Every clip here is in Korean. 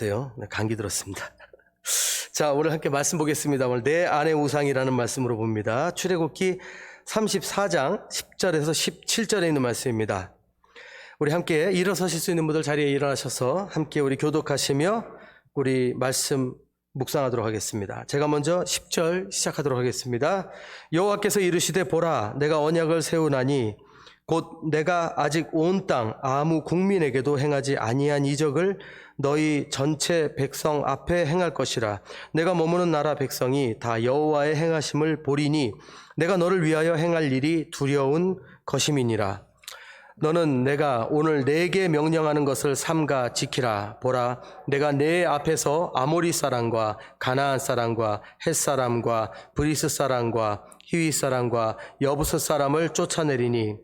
어때요? 네, 감기 들었습니다. 자, 오늘 함께 말씀 보겠습니다. 오늘 내 안의 우상이라는 말씀으로 봅니다. 출애굽기 34장 10절에서 17절에 있는 말씀입니다. 우리 함께 일어서실 수 있는 분들 자리에 일어나셔서 함께 우리 교독하시며 우리 말씀 묵상하도록 하겠습니다. 제가 먼저 10절 시작하도록 하겠습니다. 여호와께서 이르시되 보라, 내가 언약을 세우나니 곧 내가 아직 온 땅 아무 국민에게도 행하지 아니한 이적을 너희 전체 백성 앞에 행할 것이라. 내가 머무는 나라 백성이 다 여호와의 행하심을 보리니 내가 너를 위하여 행할 일이 두려운 것임이니라. 너는 내가 오늘 네게 명령하는 것을 삼가 지키라. 보라, 내가 내 앞에서 아모리 사람과 가나안 사람과 헷 사람과 브리스 사람과 히위 사람과 여부스 사람을 쫓아내리니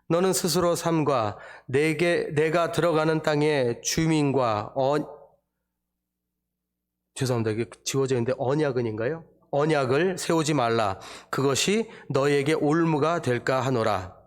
너는 스스로 삼가 내가 들어가는 땅의 주민과 죄송합니다. 이게 지워져 있는데 언약은인가요? 언약을 세우지 말라. 그것이 너희에게 올무가 될까 하노라.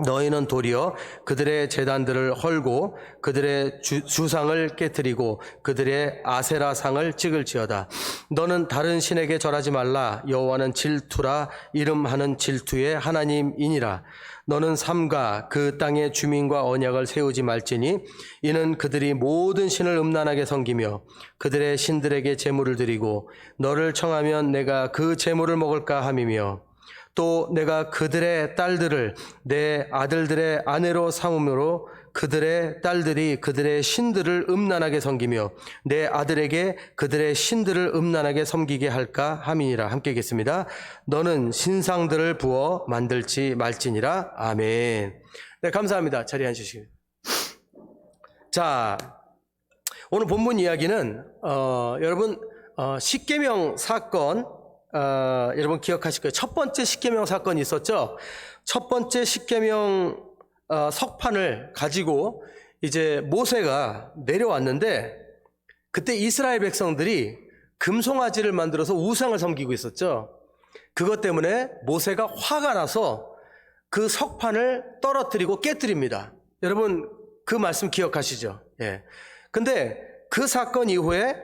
너희는 도리어 그들의 제단들을 헐고 그들의 주상을 깨뜨리고 그들의 아세라상을 찍을지어다. 너는 다른 신에게 절하지 말라. 여호와는 질투라. 이름하는 질투의 하나님이니라. 너는 삼가 그 땅의 주민과 언약을 세우지 말지니 이는 그들이 모든 신을 음란하게 섬기며 그들의 신들에게 제물을 드리고 너를 청하면 내가 그 제물을 먹을까 함이며 또 내가 그들의 딸들을 내 아들들의 아내로 삼음으로 그들의 딸들이 그들의 신들을 음란하게 섬기며 내 아들에게 그들의 신들을 음란하게 섬기게 할까 함이니라. 함께 읽겠습니다. 너는 신상들을 부어 만들지 말지니라. 아멘. 네, 감사합니다. 자리에 앉으시길. 자, 오늘 본문 이야기는 여러분 십계명 사건 여러분 기억하실 거예요. 첫 번째 십계명 사건이 있었죠. 첫 번째 십계명 석판을 가지고 이제 모세가 내려왔는데 그때 이스라엘 백성들이 금송아지를 만들어서 우상을 섬기고 있었죠. 그것 때문에 모세가 화가 나서 그 석판을 떨어뜨리고 깨뜨립니다. 여러분 그 말씀 기억하시죠? 예. 근데 그 사건 이후에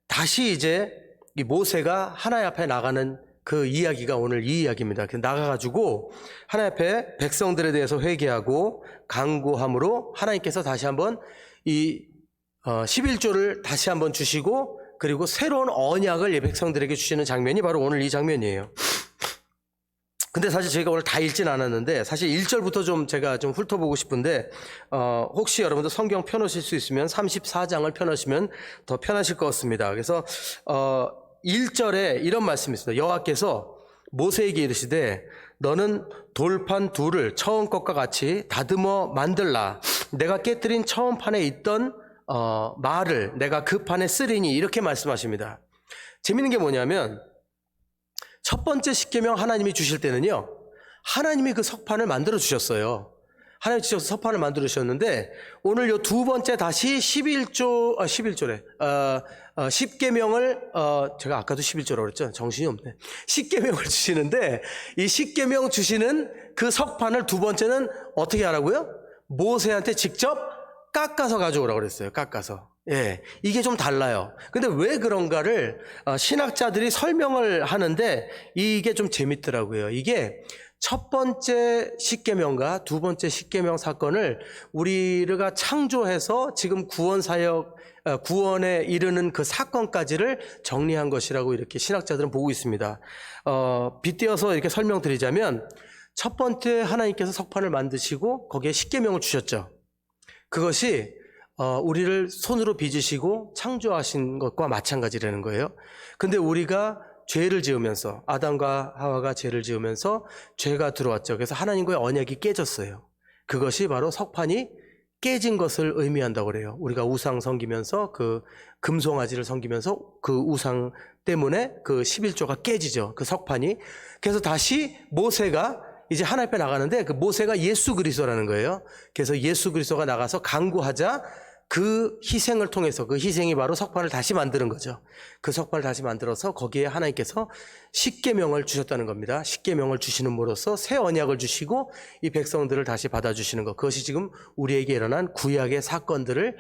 다시 이제 이 모세가 하나님 앞에 나가는 그 이야기가 오늘 이 이야기입니다. 나가가지고 하나님 앞에 백성들에 대해서 회개하고 간구함으로 하나님께서 다시 한번 이 11조를 다시 한번 주시고 그리고 새로운 언약을 이 백성들에게 주시는 장면이 바로 오늘 이 장면이에요. 근데 사실 저희가 오늘 다 읽진 않았는데 사실 1절부터 좀 제가 좀 훑어보고 싶은데 혹시 여러분들 성경 펴놓으실 수 있으면 34장을 펴놓으시면 더 편하실 것 같습니다. 그래서 1절에 이런 말씀이 있습니다. 여호와께서 모세에게 이르시되 너는 돌판 둘을 처음 것과 같이 다듬어 만들라. 내가 깨뜨린 처음 판에 있던 말을 내가 그 판에 쓰리니 이렇게 말씀하십니다. 재밌는 게 뭐냐면 첫 번째 십계명 하나님이 주실 때는요, 하나님이 그 석판을 만들어 주셨어요. 하나님 직접 석판을 만들어 주셨는데 오늘 요 두 번째 다시 11조래. 10계명을 제가 아까도 11조라고 그랬죠. 정신이 없네. 10계명을 주시는데 이 10계명 주시는 그 석판을 두 번째는 어떻게 하라고요? 모세한테 직접 깎아서 가져오라고 그랬어요. 깎아서. 예. 이게 좀 달라요. 근데 왜 그런가를 신학자들이 설명을 하는데 이게 좀 재밌더라고요. 이게 첫 번째 십계명과 두 번째 십계명 사건을 우리가 창조해서 지금 구원에 이르는 그 사건까지를 정리한 것이라고 이렇게 신학자들은 보고 있습니다. 빗대어서 이렇게 설명드리자면 첫 번째 하나님께서 석판을 만드시고 거기에 십계명을 주셨죠. 그것이 우리를 손으로 빚으시고 창조하신 것과 마찬가지라는 거예요. 근데 우리가 죄를 지으면서 아담과 하와가 죄를 지으면서 죄가 들어왔죠. 그래서 하나님과의 언약이 깨졌어요. 그것이 바로 석판이 깨진 것을 의미한다고 그래요. 우리가 우상 섬기면서 그 금송아지를 섬기면서 그 우상 때문에 그 11조가 깨지죠. 그 석판이. 그래서 다시 모세가 이제 하나님 앞에 나가는데 그 모세가 예수 그리스도라는 거예요. 그래서 예수 그리스도가 나가서 간구하자 그 희생을 통해서 그 희생이 바로 석판을 다시 만드는 거죠. 그 석판을 다시 만들어서 거기에 하나님께서 십계명을 주셨다는 겁니다. 십계명을 주시는으로써 새 언약을 주시고 이 백성들을 다시 받아주시는 것. 그것이 지금 우리에게 일어난 구약의 사건들을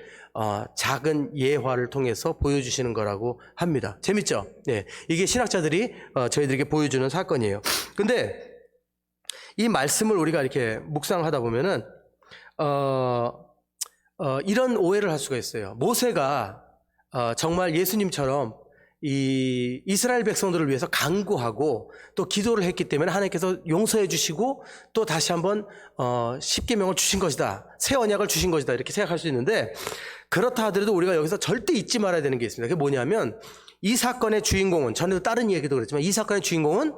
작은 예화를 통해서 보여주시는 거라고 합니다. 재밌죠? 네, 이게 신학자들이 저희들에게 보여주는 사건이에요. 근데 이 말씀을 우리가 이렇게 묵상하다 보면은 이런 오해를 할 수가 있어요. 모세가 정말 예수님처럼 이 이스라엘 백성들을 위해서 간구하고 또 기도를 했기 때문에 하나님께서 용서해 주시고 또 다시 한번 십계명을 주신 것이다, 새 언약을 주신 것이다, 이렇게 생각할 수 있는데, 그렇다 하더라도 우리가 여기서 절대 잊지 말아야 되는 게 있습니다. 그게 뭐냐면 이 사건의 주인공은, 전에도 다른 이야기도 그랬지만 이 사건의 주인공은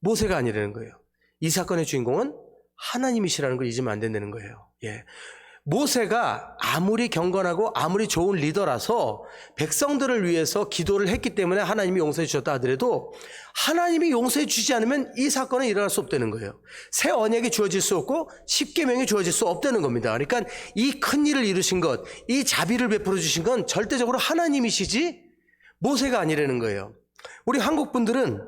모세가 아니라는 거예요. 이 사건의 주인공은 하나님이시라는 걸 잊으면 안 된다는 거예요. 예. 모세가 아무리 경건하고 아무리 좋은 리더라서 백성들을 위해서 기도를 했기 때문에 하나님이 용서해 주셨다 하더라도 하나님이 용서해 주지 않으면 이 사건은 일어날 수 없다는 거예요. 새 언약이 주어질 수 없고 십계명이 주어질 수 없다는 겁니다. 그러니까 이 큰 일을 이루신 것, 이 자비를 베풀어 주신 건 절대적으로 하나님이시지 모세가 아니라는 거예요. 우리 한국 분들은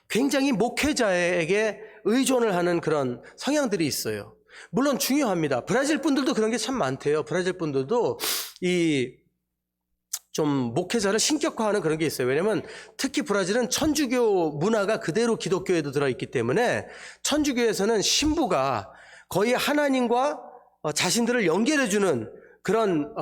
굉장히 목회자에게 의존을 하는 그런 성향들이 있어요. 물론 중요합니다. 브라질 분들도 그런 게 참 많대요. 브라질 분들도 좀 목회자를 신격화하는 그런 게 있어요. 왜냐면 특히 브라질은 천주교 문화가 그대로 기독교에도 들어있기 때문에 천주교에서는 신부가 거의 하나님과 자신들을 연결해주는 그런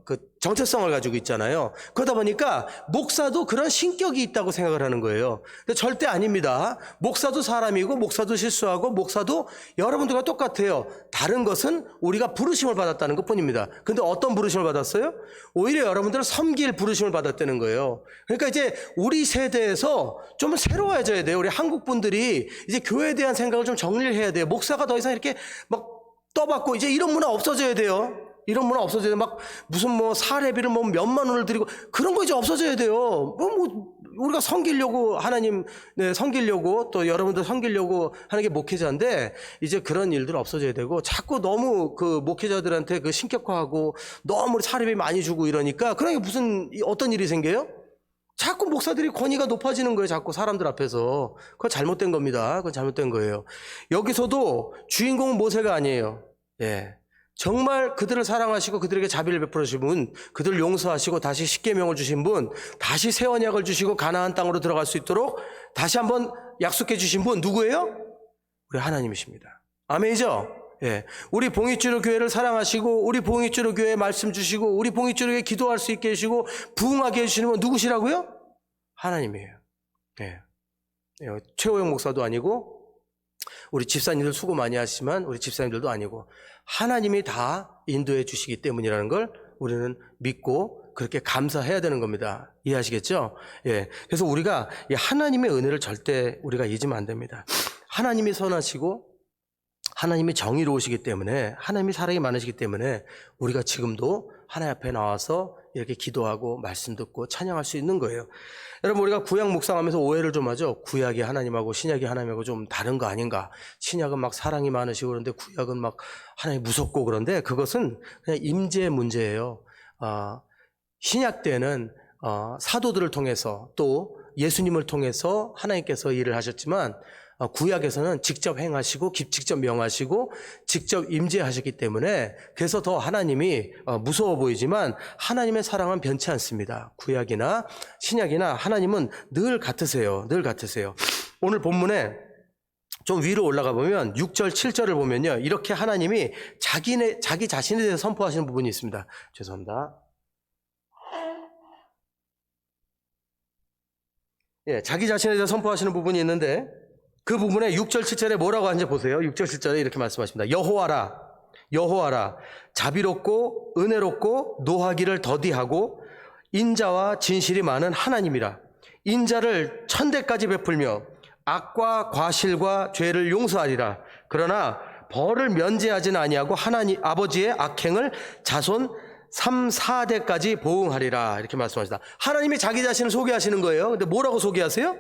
그 정체성을 가지고 있잖아요. 그러다 보니까 목사도 그런 신격이 있다고 생각을 하는 거예요. 근데 절대 아닙니다. 목사도 사람이고 목사도 실수하고 목사도 여러분들과 똑같아요. 다른 것은 우리가 부르심을 받았다는 것뿐입니다. 근데 어떤 부르심을 받았어요? 오히려 여러분들은 섬길 부르심을 받았다는 거예요. 그러니까 이제 우리 세대에서 좀 새로워져야 돼요. 우리 한국 분들이 이제 교회에 대한 생각을 좀 정리를 해야 돼요. 목사가 더 이상 이렇게 막 떠받고 이제 이런 문화 없어져야 돼요. 이런 문화 없어져야 돼요. 막 무슨 사례비를 몇만 원을 드리고 그런 거 이제 없어져야 돼요. 우리가 섬기려고 하나님 섬기려고 또 여러분들 섬기려고 하는 게 목회자인데 이제 그런 일들 없어져야 되고, 자꾸 너무 그 목회자들한테 그 신격화하고 너무 사례비 많이 주고 이러니까 그런 게 무슨 어떤 일이 생겨요? 자꾸 목사들이 권위가 높아지는 거예요. 자꾸 사람들 앞에서. 그거 잘못된 겁니다. 그건 잘못된 거예요. 여기서도 주인공은 모세가 아니에요. 예. 정말 그들을 사랑하시고 그들에게 자비를 베풀어 주신 분, 그들을 용서하시고 다시 십계명을 주신 분, 다시 새 언약을 주시고 가나안 땅으로 들어갈 수 있도록 다시 한번 약속해 주신 분 누구예요? 우리 하나님이십니다. 아멘이죠? 예. 우리 봉익주로 교회를 사랑하시고 우리 봉익주로 교회에 말씀 주시고 우리 봉익주로 교회에 기도할 수 있게 해주시고 부흥하게 해주시는 분 누구시라고요? 하나님이에요. 예. 최호영 목사도 아니고 우리 집사님들 수고 많이 하시지만 우리 집사님들도 아니고 하나님이 다 인도해 주시기 때문이라는 걸 우리는 믿고 그렇게 감사해야 되는 겁니다. 이해하시겠죠? 예. 그래서 우리가 이 하나님의 은혜를 절대 우리가 잊으면 안 됩니다. 하나님이 선하시고 하나님이 정의로우시기 때문에, 하나님이 사랑이 많으시기 때문에 우리가 지금도 하나님 앞에 나와서 이렇게 기도하고 말씀 듣고 찬양할 수 있는 거예요. 여러분, 우리가 구약 묵상하면서 오해를 좀 하죠. 구약이 하나님하고 신약이 하나님하고 좀 다른 거 아닌가. 신약은 막 사랑이 많으시고 그런데 구약은 막 하나님 무섭고 그런데 그것은 그냥 임재 문제예요. 신약 때는 사도들을 통해서 또 예수님을 통해서 하나님께서 일을 하셨지만 구약에서는 직접 행하시고 직접 명하시고 직접 임재하셨기 때문에 그래서 더 하나님이 무서워 보이지만 하나님의 사랑은 변치 않습니다. 구약이나 신약이나 하나님은 늘 같으세요. 늘 같으세요. 오늘 본문에 좀 위로 올라가 보면 6절 7절을 보면요, 이렇게 하나님이 자기 자신에 대해서 선포하시는 부분이 있습니다. 죄송합니다. 예, 자기 자신에 대해서 선포하시는 부분이 있는데 그 부분에 6절 7절에 뭐라고 하는지 보세요. 6절 7절에 이렇게 말씀하십니다. 여호와라 자비롭고 은혜롭고 노하기를 더디하고 인자와 진실이 많은 하나님이라. 인자를 천대까지 베풀며 악과 과실과 죄를 용서하리라. 그러나 벌을 면제하지는 아니하고 하나님 아버지의 악행을 자손 3, 4대까지 보응하리라. 이렇게 말씀하시다. 하나님이 자기 자신을 소개하시는 거예요. 근데 뭐라고 소개하세요?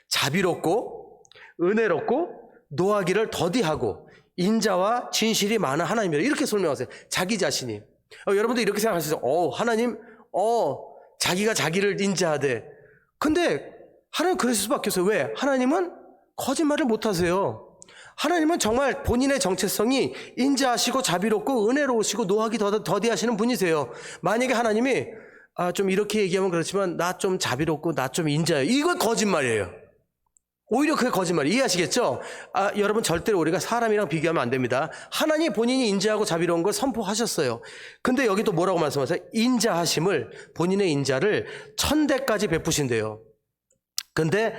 자비롭고 은혜롭고 노하기를 더디하고 인자와 진실이 많은 하나님이라. 이렇게 설명하세요. 자기 자신이. 여러분도 이렇게 생각하시죠? 하나님, 자기가 자기를 인자하되. 근데 하나님 그랬을 수밖에 없어요. 왜? 하나님은 거짓말을 못 하세요. 하나님은 정말 본인의 정체성이 인자하시고 자비롭고 은혜로우시고 노하기 더디하시는 분이세요. 만약에 하나님이 좀 이렇게 얘기하면 그렇지만 나 좀 자비롭고 나 좀 인자해요. 이건 거짓말이에요. 오히려 그게 거짓말이에요. 이해하시겠죠? 여러분 절대로 우리가 사람이랑 비교하면 안 됩니다. 하나님 본인이 인자하고 자비로운 걸 선포하셨어요. 근데 여기 또 뭐라고 말씀하세요? 인자하심을, 본인의 인자를 1000대까지 베푸신대요. 근데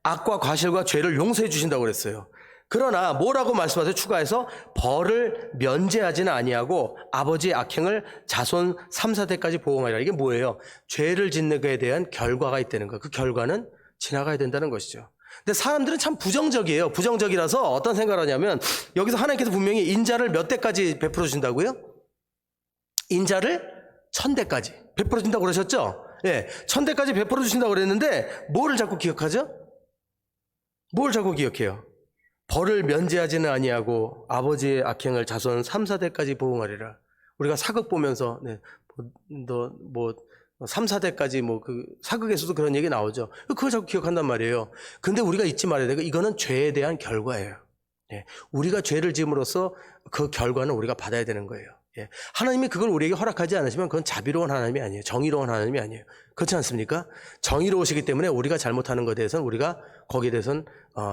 악과 과실과 죄를 용서해 주신다고 그랬어요. 그러나 뭐라고 말씀하세요? 추가해서 벌을 면제하지는 아니하고 아버지의 악행을 자손 3, 4대까지 보응하리라. 이게 뭐예요? 죄를 짓는 것에 대한 결과가 있다는 거예요. 그 결과는 지나가야 된다는 것이죠. 근데 사람들은 참 부정적이에요. 부정적이라서 어떤 생각을 하냐면 여기서 하나님께서 분명히 인자를 몇 대까지 베풀어 주신다고요? 인자를 1000대까지 베풀어 준다고 그러셨죠? 예, 1000대까지 베풀어 주신다고 그랬는데 뭐를 자꾸 기억하죠? 뭘 자꾸 기억해요? 벌을 면제하지는 아니하고 아버지의 악행을 자손 3, 4대까지 보응하리라. 우리가 사극 보면서 3, 4대까지 그 사극에서도 그런 얘기 나오죠. 그걸 자꾸 기억한단 말이에요. 근데 우리가 잊지 말아야 되고 이거는 죄에 대한 결과예요. 예. 우리가 죄를 지음으로써 그 결과는 우리가 받아야 되는 거예요. 예. 하나님이 그걸 우리에게 허락하지 않으시면 그건 자비로운 하나님이 아니에요. 정의로운 하나님이 아니에요. 그렇지 않습니까? 정의로우시기 때문에 우리가 잘못하는 것에 대해서는 우리가 거기에 대해서는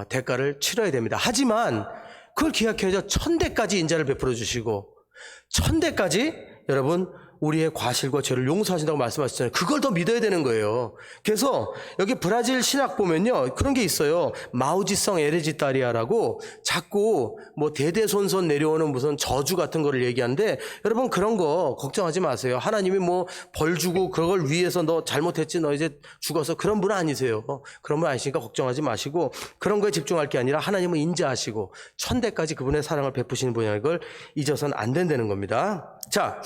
대가를 치러야 됩니다. 하지만 그걸 기억해야죠. 1000대까지 인자를 베풀어 주시고 1000대까지 여러분 우리의 과실과 죄를 용서하신다고 말씀하셨잖아요. 그걸 더 믿어야 되는 거예요. 그래서 여기 브라질 신학 보면요 그런 게 있어요. 마우지성 에레지타리아라고 자꾸 대대손손 내려오는 무슨 저주 같은 거를 얘기하는데 여러분 그런 거 걱정하지 마세요. 하나님이 벌 주고 그걸 위해서 너 잘못했지 너 이제 죽어서 그런 분 아니세요. 그런 분 아니시니까 걱정하지 마시고 그런 거에 집중할 게 아니라 하나님은 인자하시고 1000대까지 그분의 사랑을 베푸시는 분이라는 걸 잊어서는 안 된다는 겁니다. 자,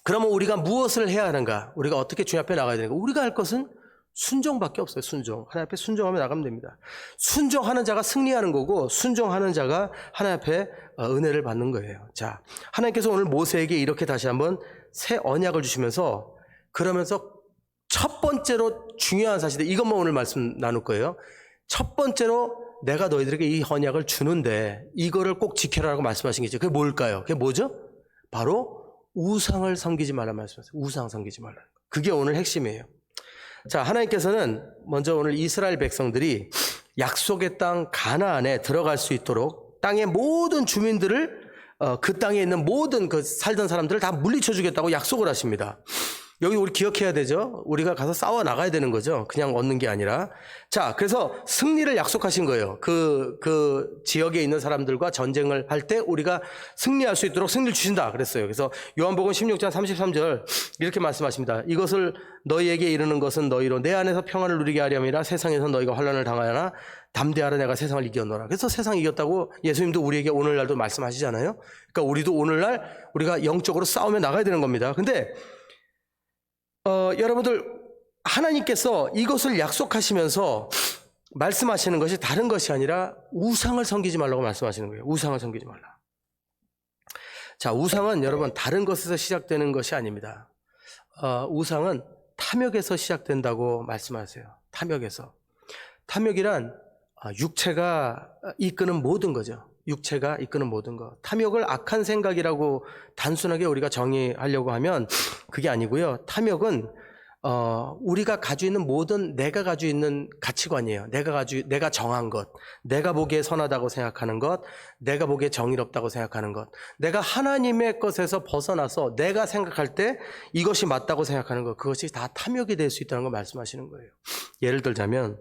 그러면 우리가 무엇을 해야 하는가? 우리가 어떻게 주님 앞에 나가야 되는가? 우리가 할 것은 순종밖에 없어요. 순종. 하나님 앞에 순종하며 나가면 됩니다. 순종하는 자가 승리하는 거고 순종하는 자가 하나님 앞에 은혜를 받는 거예요. 자, 하나님께서 오늘 모세에게 이렇게 다시 한번 새 언약을 주시면서 그러면서 첫 번째로 중요한 사실들 이것만 오늘 말씀 나눌 거예요. 첫 번째로 내가 너희들에게 이 언약을 주는데 이거를 꼭 지켜라라고 말씀하신 게 있죠. 그게 뭘까요? 그게 뭐죠? 바로 우상을 섬기지 말라 말씀하세요. 우상 섬기지 말라. 그게 오늘 핵심이에요. 자, 하나님께서는 먼저 오늘 이스라엘 백성들이 약속의 땅 가나안에 들어갈 수 있도록 땅의 모든 주민들을 그 땅에 있는 모든 그 살던 사람들을 다 물리쳐 주겠다고 약속을 하십니다. 여기 우리 기억해야 되죠. 우리가 가서 싸워 나가야 되는 거죠. 그냥 얻는 게 아니라. 자, 그래서 승리를 약속하신 거예요. 그 지역에 있는 사람들과 전쟁을 할 때 우리가 승리할 수 있도록 승리를 주신다 그랬어요. 그래서 요한복음 16장 33절 이렇게 말씀하십니다. 이것을 너희에게 이르는 것은 너희로 내 안에서 평안을 누리게 하려니라. 세상에서 너희가 환난을 당하여나 담대하라 내가 세상을 이겼노라. 그래서 세상 이겼다고 예수님도 우리에게 오늘날도 말씀하시잖아요. 그러니까 우리도 오늘날 우리가 영적으로 싸우며 나가야 되는 겁니다. 근데 여러분들 하나님께서 이것을 약속하시면서 말씀하시는 것이 다른 것이 아니라 우상을 섬기지 말라고 말씀하시는 거예요. 우상을 섬기지 말라. 자, 우상은 여러분 다른 것에서 시작되는 것이 아닙니다. 우상은 탐욕에서 시작된다고 말씀하세요. 탐욕에서. 탐욕이란 육체가 이끄는 모든 거죠. 육체가 이끄는 모든 것. 탐욕을 악한 생각이라고 단순하게 우리가 정의하려고 하면 그게 아니고요. 탐욕은 우리가 가지고 있는 모든 내가 가지고 있는 가치관이에요. 내가 정한 것, 내가 보기에 선하다고 생각하는 것, 내가 보기에 정의롭다고 생각하는 것, 내가 하나님의 것에서 벗어나서 내가 생각할 때 이것이 맞다고 생각하는 것, 그것이 다 탐욕이 될 수 있다는 걸 말씀하시는 거예요. 예를 들자면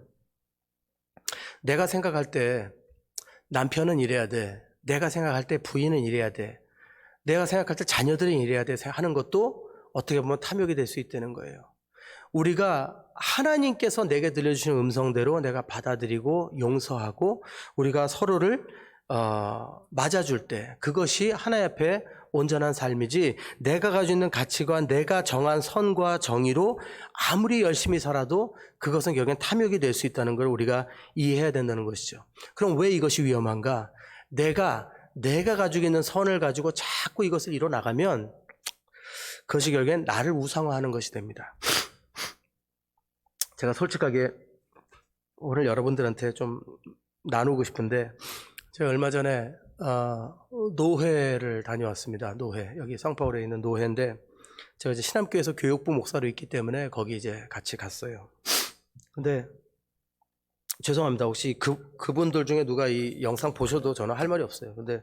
내가 생각할 때 남편은 이래야 돼. 내가 생각할 때 부인은 이래야 돼. 내가 생각할 때 자녀들은 이래야 돼 하는 것도 어떻게 보면 탐욕이 될 수 있다는 거예요. 우리가 하나님께서 내게 들려주시는 음성대로 내가 받아들이고 용서하고 우리가 서로를 맞아줄 때 그것이 하나님 앞에 온전한 삶이지 내가 가지고 있는 가치관, 내가 정한 선과 정의로 아무리 열심히 살아도 그것은 결국엔 탐욕이 될 수 있다는 걸 우리가 이해해야 된다는 것이죠. 그럼 왜 이것이 위험한가? 내가 가지고 있는 선을 가지고 자꾸 이것을 이뤄나가면 그것이 결국엔 나를 우상화하는 것이 됩니다. 제가 솔직하게 오늘 여러분들한테 좀 나누고 싶은데, 제가 얼마 전에 노회를 다녀왔습니다. 노회, 여기 상파울에 있는 노회인데, 제가 이제 신암교회에서 교육부 목사로 있기 때문에 거기 이제 같이 갔어요. 근데 죄송합니다. 혹시 그분들 중에 누가 이 영상 보셔도 저는 할 말이 없어요. 근데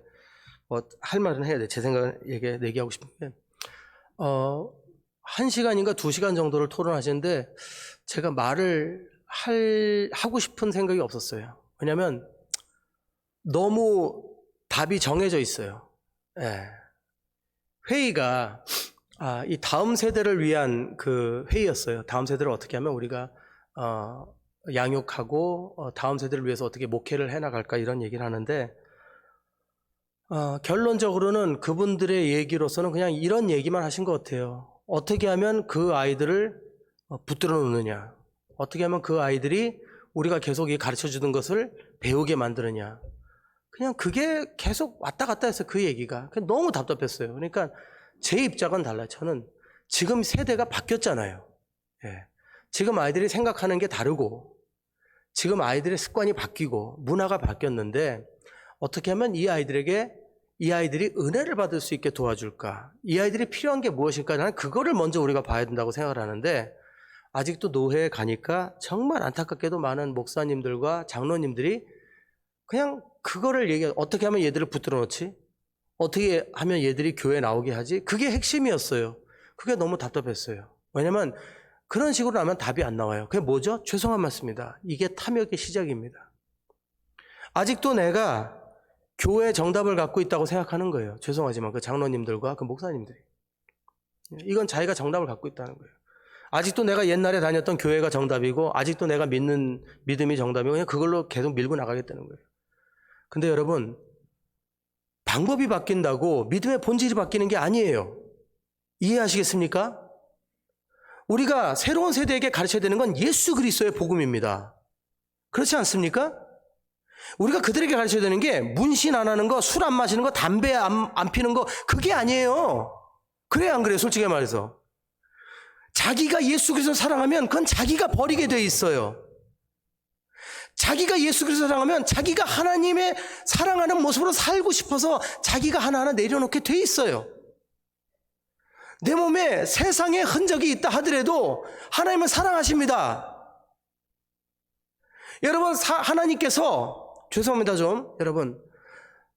뭐 할 말은 해야 돼. 제 생각을 얘기하고 싶은 게, 1시간인가 2시간 정도를 토론하시는데 제가 말을 하고 싶은 생각이 없었어요. 왜냐면 너무 답이 정해져 있어요. 예. 회의가 이 다음 세대를 위한 그 회의였어요. 다음 세대를 어떻게 하면 우리가 양육하고 다음 세대를 위해서 어떻게 목회를 해나갈까, 이런 얘기를 하는데, 결론적으로는 그분들의 얘기로서는 그냥 이런 얘기만 하신 것 같아요. 어떻게 하면 그 아이들을 붙들어 놓느냐, 어떻게 하면 그 아이들이 우리가 계속 가르쳐 주는 것을 배우게 만드느냐, 그냥 그게 계속 왔다 갔다 해서 그 얘기가 너무 답답했어요. 그러니까 제 입장은 달라요. 저는 지금 세대가 바뀌었잖아요. 예. 지금 아이들이 생각하는 게 다르고, 지금 아이들의 습관이 바뀌고 문화가 바뀌었는데, 어떻게 하면 이 아이들이 은혜를 받을 수 있게 도와줄까, 이 아이들이 필요한 게 무엇일까, 나는 그거를 먼저 우리가 봐야 된다고 생각을 하는데, 아직도 노회에 가니까 정말 안타깝게도 많은 목사님들과 장로님들이 그냥 그거를 어떻게 하면 얘들을 붙들어 놓지, 어떻게 하면 얘들이 교회 나오게 하지, 그게 핵심이었어요. 그게 너무 답답했어요. 왜냐면 그런 식으로 하면 답이 안 나와요. 그게 뭐죠? 죄송한 말씀입니다. 이게 탐욕의 시작입니다. 아직도 내가 교회의 정답을 갖고 있다고 생각하는 거예요. 죄송하지만 그 장로님들과 그 목사님들이, 이건 자기가 정답을 갖고 있다는 거예요. 아직도 내가 옛날에 다녔던 교회가 정답이고, 아직도 내가 믿는 믿음이 정답이고, 그냥 그걸로 계속 밀고 나가겠다는 거예요. 근데 여러분, 방법이 바뀐다고 믿음의 본질이 바뀌는 게 아니에요. 이해하시겠습니까? 우리가 새로운 세대에게 가르쳐야 되는 건 예수 그리스도의 복음입니다. 그렇지 않습니까? 우리가 그들에게 가르쳐야 되는 게 문신 안 하는 거, 술 안 마시는 거, 담배 안 피는 거, 그게 아니에요. 그래 안 그래요? 솔직히 말해서 자기가 예수 그리스도를 사랑하면 그건 자기가 버리게 돼 있어요. 자기가 예수 그리스도를 사랑하면 자기가 하나님의 사랑하는 모습으로 살고 싶어서 자기가 하나하나 내려놓게 돼 있어요. 내 몸에 세상의 흔적이 있다 하더라도 하나님은 사랑하십니다. 여러분, 하나님께서, 죄송합니다 좀, 여러분,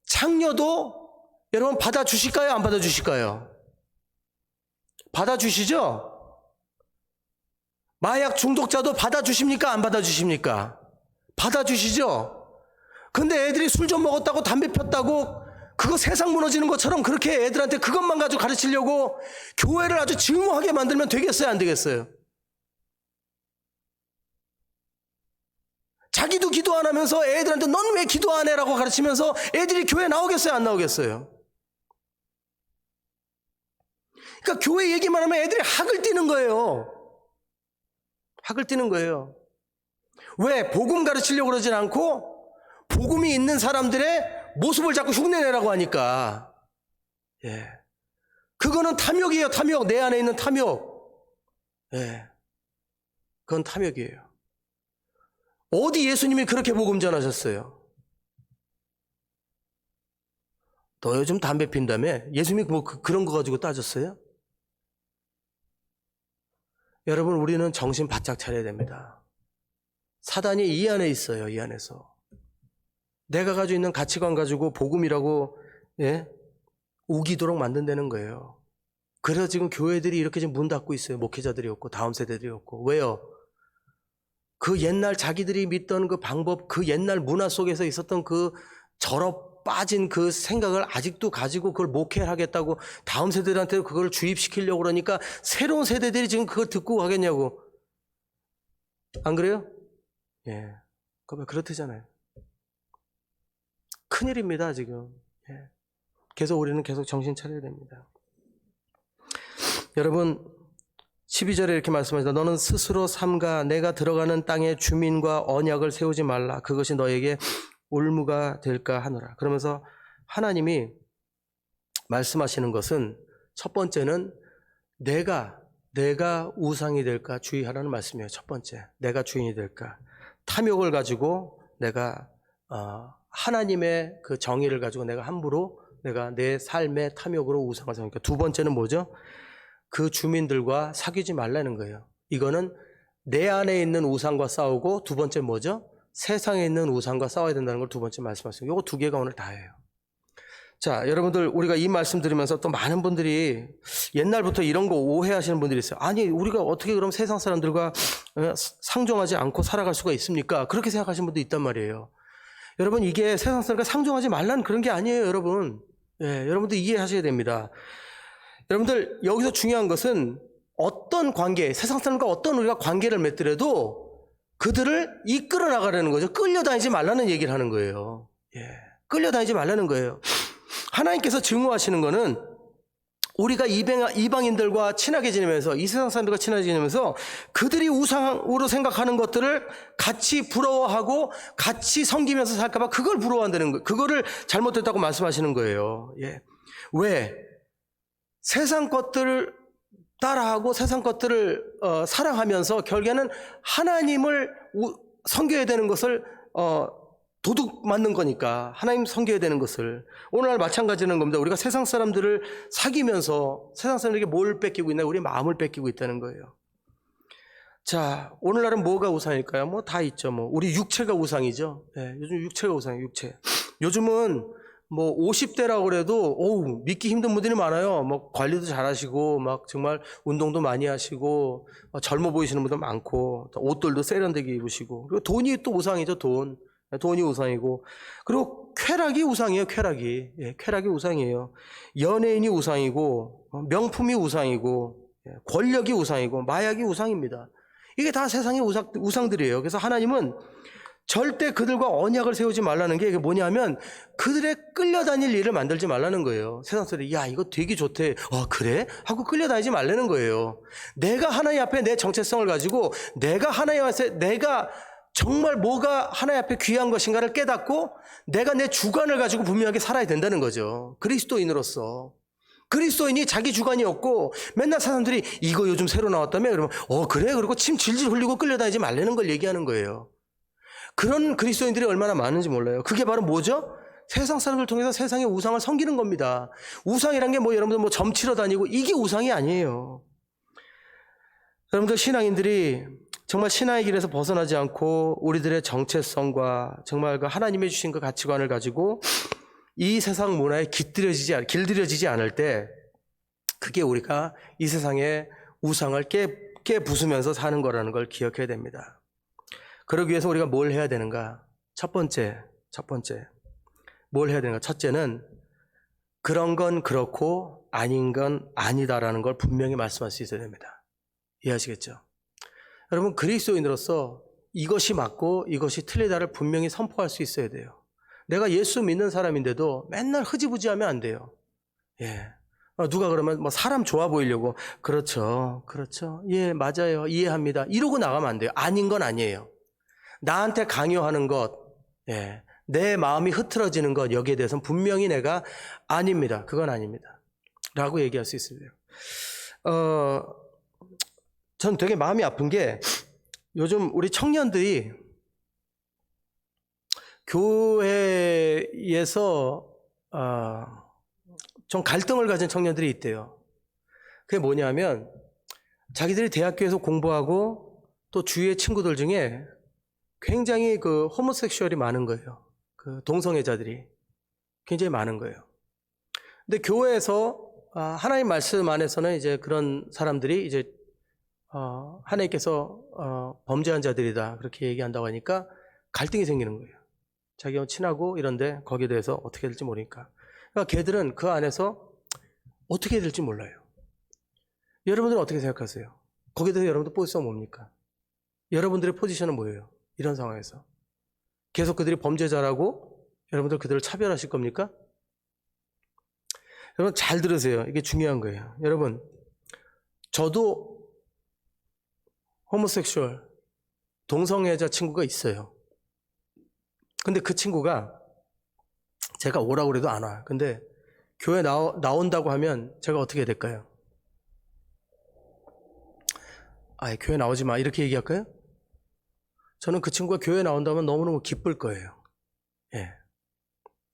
창녀도 여러분 받아주실까요? 안 받아주실까요? 받아주시죠? 마약 중독자도 받아주십니까? 안 받아주십니까? 받아주시죠? 근데 애들이 술 좀 먹었다고, 담배 폈다고, 그거 세상 무너지는 것처럼 그렇게 애들한테 그것만 가지고 가르치려고 교회를 아주 증오하게 만들면 되겠어요? 안 되겠어요? 자기도 기도 안 하면서 애들한테 넌 왜 기도 안 해? 라고 가르치면서 애들이 교회 나오겠어요? 안 나오겠어요? 그러니까 교회 얘기만 하면 애들이 학을 띄는 거예요. 학을 띄는 거예요. 왜? 복음 가르치려고 그러진 않고 복음이 있는 사람들의 모습을 자꾸 흉내내라고 하니까. 예. 그거는 탐욕이에요. 탐욕. 내 안에 있는 탐욕. 예. 그건 탐욕이에요. 어디 예수님이 그렇게 복음 전하셨어요? 너 요즘 담배 핀다며? 예수님이 뭐 그런 거 가지고 따졌어요? 여러분, 우리는 정신 바짝 차려야 됩니다. 사단이 이 안에 있어요. 이 안에서. 내가 가지고 있는 가치관 가지고 복음이라고, 예? 우기도록 만든다는 거예요. 그래서 지금 교회들이 이렇게 지금 문 닫고 있어요. 목회자들이 없고 다음 세대들이 없고. 왜요? 그 옛날 자기들이 믿던 그 방법, 그 옛날 문화 속에서 있었던 그 절어 빠진 그 생각을 아직도 가지고 그걸 목회하겠다고 다음 세대들한테 그걸 주입시키려고 그러니까 새로운 세대들이 지금 그걸 듣고 가겠냐고. 안 그래요? 예. 그렇대잖아요. 큰일입니다, 지금. 예. 그래서 우리는 계속 정신 차려야 됩니다. 여러분, 12절에 이렇게 말씀하시다. 너는 스스로 삼가 내가 들어가는 땅의 주민과 언약을 세우지 말라. 그것이 너에게 올무가 될까 하노라. 그러면서 하나님이 말씀하시는 것은 첫 번째는 내가 우상이 될까 주의하라는 말씀이에요. 첫 번째, 내가 주인이 될까. 탐욕을 가지고 내가 하나님의 그 정의를 가지고 내가 함부로 내가 내 삶의 탐욕으로 우상을 삼으니까. 두 번째는 뭐죠? 그 주민들과 사귀지 말라는 거예요. 이거는 내 안에 있는 우상과 싸우고, 두 번째 뭐죠? 세상에 있는 우상과 싸워야 된다는 걸 두 번째 말씀하셨어요. 이거 두 개가 오늘 다예요. 자, 여러분들, 우리가 이 말씀 들으면서 또 많은 분들이 옛날부터 이런 거 오해하시는 분들이 있어요. 아니, 우리가 어떻게 그럼 세상 사람들과 상종하지 않고 살아갈 수가 있습니까? 그렇게 생각하시는 분도 있단 말이에요. 여러분, 이게 세상 사람과 상종하지 말라는 그런 게 아니에요, 여러분. 예, 여러분들 이해하셔야 됩니다. 여러분들, 여기서 중요한 것은 어떤 관계, 세상 사람과 어떤 우리가 관계를 맺더라도 그들을 이끌어 나가라는 거죠. 끌려다니지 말라는 얘기를 하는 거예요. 예, 끌려다니지 말라는 거예요. 하나님께서 증오하시는 거는 우리가 이방인들과 친하게 지내면서, 이 세상 사람들과 친하게 지내면서 그들이 우상으로 생각하는 것들을 같이 부러워하고 같이 섬기면서 살까봐 그걸 부러워한다는 거예요. 그거를 잘못됐다고 말씀하시는 거예요. 예. 왜? 세상 것들을 따라하고 세상 것들을 사랑하면서 결국에는 하나님을 섬겨야 되는 것을 도둑 맞는 거니까, 하나님 섬겨야 되는 것을. 오늘날 마찬가지는 겁니다. 우리가 세상 사람들을 사귀면서 세상 사람들에게 뭘 뺏기고 있나? 우리의 마음을 뺏기고 있다는 거예요. 자, 오늘날은 뭐가 우상일까요? 뭐 다 있죠. 뭐 우리 육체가 우상이죠. 네, 요즘 육체가 우상이에요. 육체. 요즘은 뭐 50대라고 그래도 믿기 힘든 분들이 많아요. 뭐 관리도 잘하시고 막 정말 운동도 많이 하시고 젊어 보이시는 분들 많고, 옷들도 세련되게 입으시고, 그리고 돈이 또 우상이죠. 돈이 우상이고, 그리고 쾌락이 우상이에요. 쾌락이. 예, 쾌락이 우상이에요. 연예인이 우상이고, 명품이 우상이고, 권력이 우상이고, 마약이 우상입니다. 이게 다 세상의 우상들이에요. 그래서 하나님은 절대 그들과 언약을 세우지 말라는 게, 이게 뭐냐면 그들의 끌려다닐 일을 만들지 말라는 거예요. 세상 사람들이 야, 이거 되게 좋대. 그래? 하고 끌려다니지 말라는 거예요. 내가 하나님 앞에 내 정체성을 가지고, 내가 하나님 앞에 내가 정말 뭐가 하나님 앞에 귀한 것인가를 깨닫고 내가 내 주관을 가지고 분명하게 살아야 된다는 거죠. 그리스도인으로서. 그리스도인이 자기 주관이 없고 맨날 사람들이 이거 요즘 새로 나왔다며? 그러면 그래? 그리고 침 질질 흘리고 끌려다니지 말라는 걸 얘기하는 거예요. 그런 그리스도인들이 얼마나 많은지 몰라요. 그게 바로 뭐죠? 세상 사람들 통해서 세상의 우상을 섬기는 겁니다. 우상이란 게 여러분들 점치러 다니고 이게 우상이 아니에요. 여러분들 신앙인들이 정말 신앙의 길에서 벗어나지 않고 우리들의 정체성과 정말 그 하나님이 주신 그 가치관을 가지고 이 세상 문화에 길들여지지 않을 때, 그게 우리가 이 세상의 우상을 깨부수면서 사는 거라는 걸 기억해야 됩니다. 그러기 위해서 우리가 뭘 해야 되는가? 첫 번째 뭘 해야 되는가? 첫째는 그런 건 그렇고 아닌 건 아니다라는 걸 분명히 말씀할 수 있어야 됩니다. 이해하시겠죠? 여러분, 그리스도인으로서 이것이 맞고 이것이 틀리다를 분명히 선포할 수 있어야 돼요. 내가 예수 믿는 사람인데도 맨날 흐지부지하면 안 돼요. 예. 누가 그러면 사람 좋아 보이려고 그렇죠. 예, 맞아요. 이해합니다. 이러고 나가면 안 돼요. 아닌 건 아니에요. 나한테 강요하는 것, 예, 내 마음이 흐트러지는 것, 여기에 대해서는 분명히 내가 아닙니다. 그건 아닙니다. 라고 얘기할 수 있어요. 전 되게 마음이 아픈 게, 요즘 우리 청년들이 교회에서 좀 갈등을 가진 청년들이 있대요. 그게 뭐냐면 자기들이 대학교에서 공부하고 또 주위의 친구들 중에 굉장히 그 호모섹슈얼이 많은 거예요. 그 동성애자들이 굉장히 많은 거예요. 근데 교회에서 하나님 말씀 안에서는 이제 그런 사람들이 이제 하나님께서 범죄한 자들이다 그렇게 얘기한다고 하니까 갈등이 생기는 거예요. 자기가 친하고 이런데 거기에 대해서 어떻게 될지 모르니까. 그러니까 걔들은 그 안에서 어떻게 해야 될지 몰라요. 여러분들은 어떻게 생각하세요? 거기에 대해서 여러분들 포지션은 뭡니까? 여러분들의 포지션은 뭐예요? 이런 상황에서 계속 그들이 범죄자라고 여러분들 그들을 차별하실 겁니까? 여러분 잘 들으세요. 이게 중요한 거예요. 여러분, 저도 호모섹슈얼 동성애자 친구가 있어요. 근데 그 친구가 제가 오라고 그래도 안 와요. 근데 교회 나온다고 하면 제가 어떻게 해야 될까요? 아, 교회 나오지 마. 이렇게 얘기할까요? 저는 그 친구가 교회 나온다면 너무너무 기쁠 거예요. 예.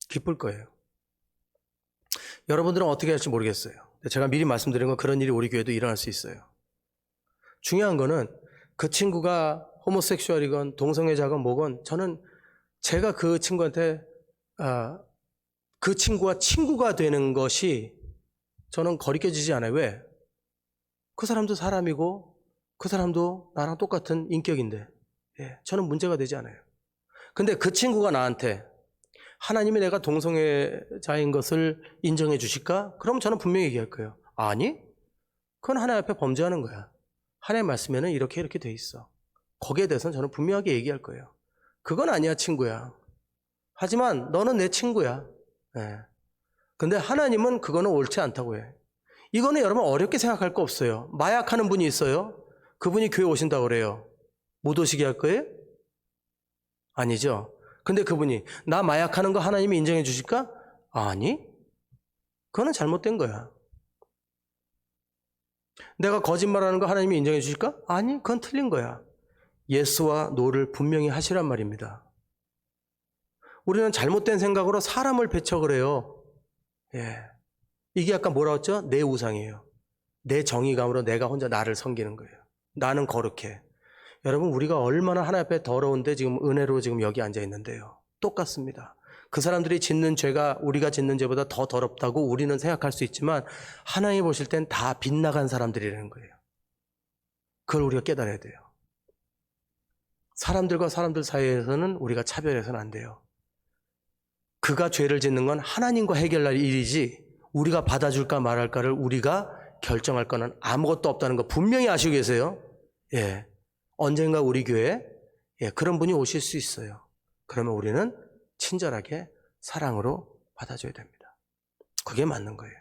기쁠 거예요. 여러분들은 어떻게 할지 모르겠어요. 제가 미리 말씀드린 건 그런 일이 우리 교회도 일어날 수 있어요. 중요한 거는 그 친구가 호모섹슈얼이건 동성애자건 뭐건 저는 제가 그 친구한테 그 친구와 친구가 되는 것이 저는 거리껴지지 않아요. 왜? 그 사람도 사람이고 그 사람도 나랑 똑같은 인격인데 저는 문제가 되지 않아요. 근데 그 친구가 나한테 하나님이 내가 동성애자인 것을 인정해 주실까? 그럼 저는 분명히 얘기할 거예요. 아니, 그건 하나님 앞에 범죄하는 거야. 하나님 말씀에는 이렇게 돼 있어. 거기에 대해서는 저는 분명하게 얘기할 거예요. 그건 아니야, 친구야. 하지만 너는 내 친구야. 근데 하나님은 그거는 옳지 않다고 해. 이거는 여러분 어렵게 생각할 거 없어요. 마약하는 분이 있어요. 그분이 교회 오신다고 그래요. 못 오시게 할 거예요? 아니죠. 근데 그분이 나 마약하는 거 하나님이 인정해 주실까? 아니, 그거는 잘못된 거야. 내가 거짓말하는 거 하나님이 인정해 주실까? 아니, 그건 틀린 거야. 예스와 노를 분명히 하시란 말입니다. 우리는 잘못된 생각으로 사람을 배척을 해요. 이게 아까 뭐라 했죠? 내 우상이에요. 내 정의감으로 내가 혼자 나를 섬기는 거예요. 나는 거룩해. 여러분, 우리가 얼마나 하나님 앞에 더러운데 지금 은혜로 지금 여기 앉아 있는데요. 똑같습니다. 그 사람들이 짓는 죄가 우리가 짓는 죄보다 더 더럽다고 우리는 생각할 수 있지만 하나님이 보실 땐 다 빗나간 사람들이라는 거예요. 그걸 우리가 깨달아야 돼요. 사람들과 사람들 사이에서는 우리가 차별해서는 안 돼요. 그가 죄를 짓는 건 하나님과 해결할 일이지 우리가 받아줄까 말할까를 우리가 결정할 거는 아무것도 없다는 거 분명히 아시고 계세요. 언젠가 우리 교회에 그런 분이 오실 수 있어요. 그러면 우리는 친절하게 사랑으로 받아줘야 됩니다. 그게 맞는 거예요.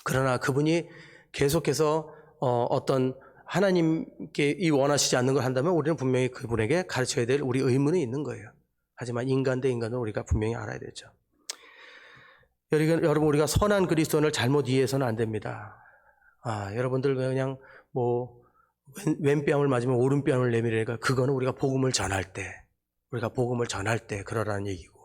그러나 그분이 계속해서 어떤 하나님께 이 원하시지 않는 걸 한다면 우리는 분명히 그분에게 가르쳐야 될 우리 의무는 있는 거예요. 하지만 인간 대 인간은 우리가 분명히 알아야 되죠. 여러분, 우리가 선한 그리스도인을 잘못 이해해서는 안 됩니다. 여러분들 그냥 뭐 왼뺨을 맞으면 오른뺨을 내밀으니까 그거는 우리가 복음을 전할 때 그러라는 얘기고,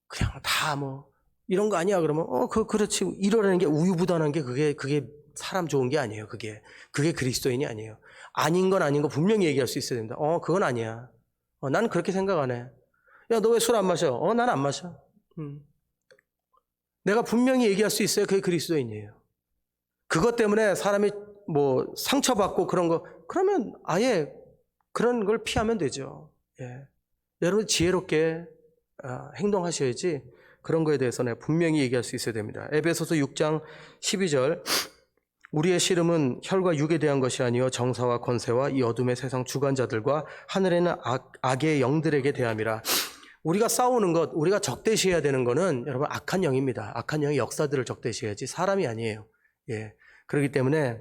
그냥 다 뭐 이런 거 아니야 그러면 그렇지, 이러라는 게 우유부단한 게 그게 사람 좋은 게 아니에요. 그게 그리스도인이 아니에요. 아닌 건 아닌 거 분명히 얘기할 수 있어야 됩니다. 그건 아니야. 난 그렇게 생각 안 해. 야, 너 왜 술 안 마셔? 난 안 마셔. 내가 분명히 얘기할 수 있어요. 그게 그리스도인이에요. 그것 때문에 사람이 뭐 상처받고 그런 거, 그러면 아예 그런 걸 피하면 되죠. 여러분 지혜롭게 행동하셔야지 그런 거에 대해서는 분명히 얘기할 수 있어야 됩니다. 에베소서 6장 12절, 우리의 씨름은 혈과 육에 대한 것이 아니요 정사와 권세와 이 어둠의 세상 주관자들과 하늘에는 악의 영들에게 대함이라. 우리가 싸우는 것, 우리가 적대시해야 되는 거는 여러분 악한 영입니다. 악한 영의 역사들을 적대시해야지 사람이 아니에요. 그렇기 때문에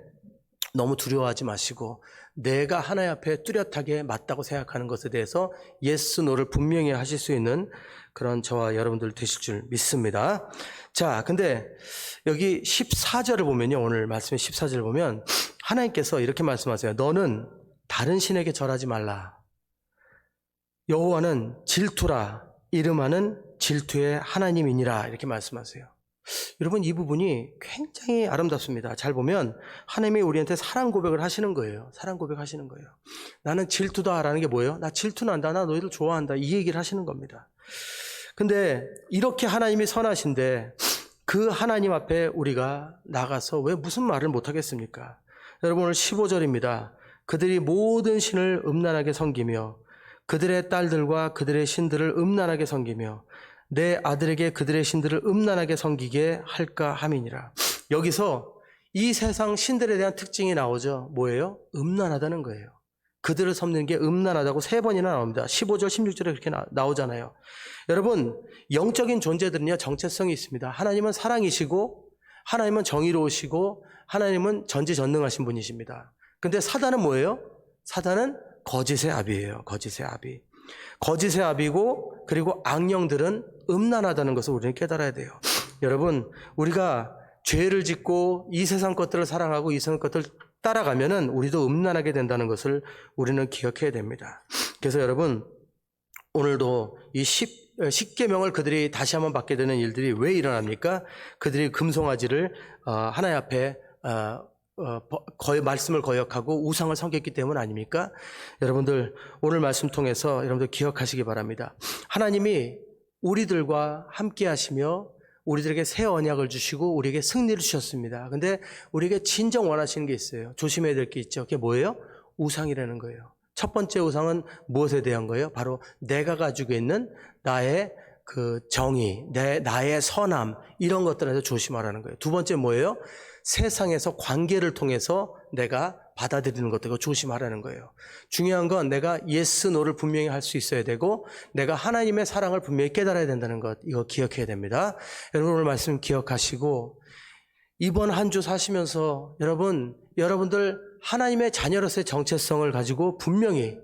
너무 두려워하지 마시고 내가 하나님 앞에 뚜렷하게 맞다고 생각하는 것에 대해서 예스, 노를 분명히 하실 수 있는 그런 저와 여러분들 되실 줄 믿습니다. 자, 근데 여기 14절을 보면요. 오늘 말씀의 14절을 보면 하나님께서 이렇게 말씀하세요. 너는 다른 신에게 절하지 말라. 여호와는 질투라. 이름하는 질투의 하나님이니라. 이렇게 말씀하세요. 여러분, 이 부분이 굉장히 아름답습니다. 잘 보면 하나님이 우리한테 사랑 고백을 하시는 거예요. 사랑 고백하시는 거예요. 나는 질투다라는 게 뭐예요? 나 질투난다. 나 너희들 좋아한다. 이 얘기를 하시는 겁니다. 근데 이렇게 하나님이 선하신데 그 하나님 앞에 우리가 나가서 왜 무슨 말을 못하겠습니까? 여러분, 오늘 15절입니다. 그들이 모든 신을 음란하게 섬기며 그들의 딸들과 그들의 신들을 음란하게 섬기며 내 아들에게 그들의 신들을 음란하게 섬기게 할까 함이니라. 여기서 이 세상 신들에 대한 특징이 나오죠. 뭐예요? 음란하다는 거예요. 그들을 섬기는 게 음란하다고 3번이나 나옵니다. 15절, 16절에 그렇게 나오잖아요. 여러분, 영적인 존재들은요, 정체성이 있습니다. 하나님은 사랑이시고 하나님은 정의로우시고 하나님은 전지전능하신 분이십니다. 근데 사단은 뭐예요? 사단은 거짓의 아비예요. 거짓의 아비. 거짓의 아비고, 그리고 악령들은 음란하다는 것을 우리는 깨달아야 돼요. 여러분, 우리가 죄를 짓고 이 세상 것들을 사랑하고 이 세상 것들을 따라가면은 우리도 음란하게 된다는 것을 우리는 기억해야 됩니다. 그래서 여러분, 오늘도 이 십계명을 그들이 다시 한번 받게 되는 일들이 왜 일어납니까? 그들이 금송아지를 하나님 앞에 말씀을 거역하고 우상을 섬겼기 때문 아닙니까? 여러분들, 오늘 말씀 통해서 여러분들 기억하시기 바랍니다. 하나님이 우리들과 함께 하시며 우리들에게 새 언약을 주시고 우리에게 승리를 주셨습니다. 근데 우리에게 진정 원하시는 게 있어요. 조심해야 될 게 있죠. 그게 뭐예요? 우상이라는 거예요. 첫 번째 우상은 무엇에 대한 거예요? 바로 내가 가지고 있는 나의 그 정의, 나의 선함, 이런 것들에서 조심하라는 거예요. 두 번째 뭐예요? 세상에서 관계를 통해서 내가 받아들이는 것들, 이거 조심하라는 거예요. 중요한 건 내가 예스, 노를 분명히 할 수 있어야 되고, 내가 하나님의 사랑을 분명히 깨달아야 된다는 것, 이거 기억해야 됩니다. 여러분, 오늘 말씀 기억하시고, 이번 한 주 사시면서 여러분들 하나님의 자녀로서의 정체성을 가지고 분명히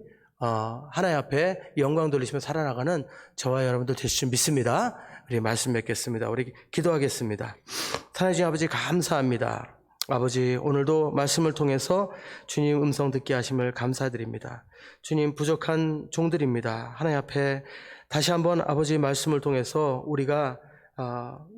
하나님 앞에 영광 돌리시며 살아나가는 저와 여러분들 되실 줄 믿습니다. 우리 말씀 맺겠습니다. 우리 기도하겠습니다. 하나님 아버지, 감사합니다. 아버지, 오늘도 말씀을 통해서 주님 음성 듣게 하심을 감사드립니다. 주님, 부족한 종들입니다. 하나님 앞에 다시 한번 아버지 말씀을 통해서 우리가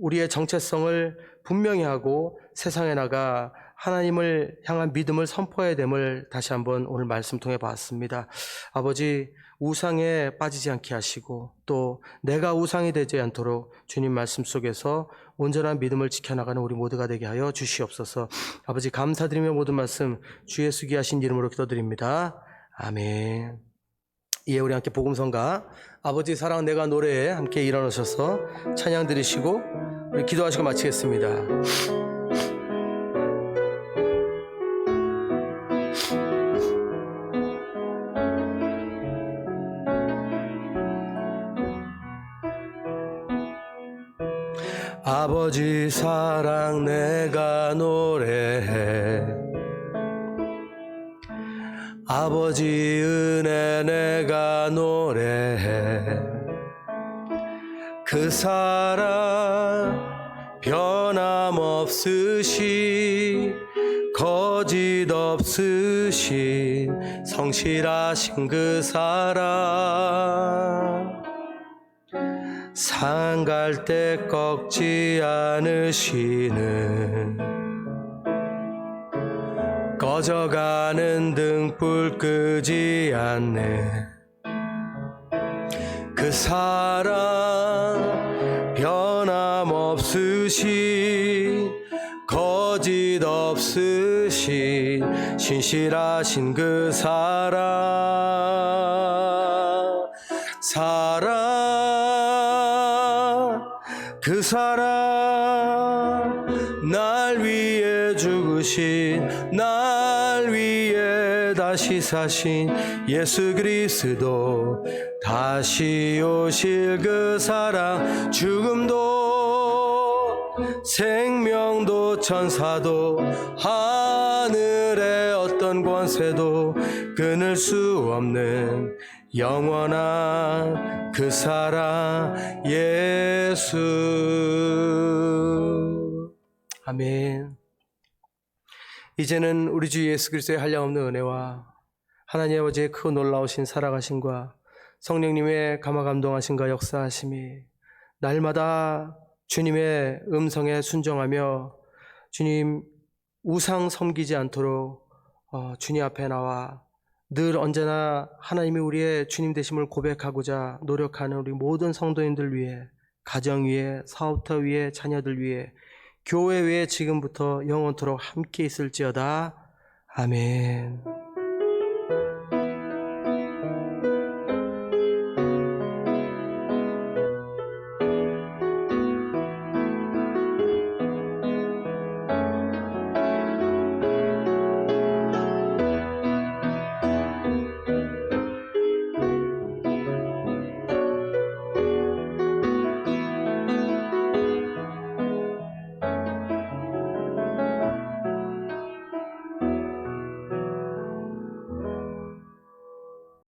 우리의 정체성을 분명히 하고 세상에 나가 하나님을 향한 믿음을 선포해야 됨을 다시 한번 오늘 말씀 통해 봤습니다. 아버지, 우상에 빠지지 않게 하시고 또 내가 우상이 되지 않도록 주님 말씀 속에서 온전한 믿음을 지켜나가는 우리 모두가 되게 하여 주시옵소서. 아버지, 감사드리며 모든 말씀 주 예수 귀하신 이름으로 기도드립니다. 아멘. 이에 우리 함께 복음성가 아버지 사랑 내가 노래에 함께 일어나셔서 찬양 드리시고 우리 기도하시고 마치겠습니다. 아버지 사랑 내가 노래해, 아버지 은혜 내가 노래해, 그 사랑 변함없으시 거짓 없으신 성실하신 그 사랑, 상갈 때 꺾지 않으시는 꺼져가는 등불 끄지 않네 그 사랑, 변함없으신 거짓 없으신 신실하신 그 사랑, 그 사랑, 날 위해 죽으신, 날 위해 다시 사신 예수 그리스도, 다시 오실 그 사랑, 죽음도 생명도 천사도 하늘의 어떤 권세도 끊을 수 없는 영원한 그 사랑 예수. 아멘. 이제는 우리 주 예수 그리스도의 한량없는 은혜와 하나님 아버지의 크고 놀라우신 살아가심과 성령님의 감화감동하심과 역사하심이 날마다 주님의 음성에 순종하며 주님 우상 섬기지 않도록 주님 앞에 나와 늘 언제나 하나님이 우리의 주님 되심을 고백하고자 노력하는 우리 모든 성도님들 위해, 가정 위에, 사업터 위에, 자녀들 위에, 교회 위에 지금부터 영원토록 함께 있을지어다. 아멘.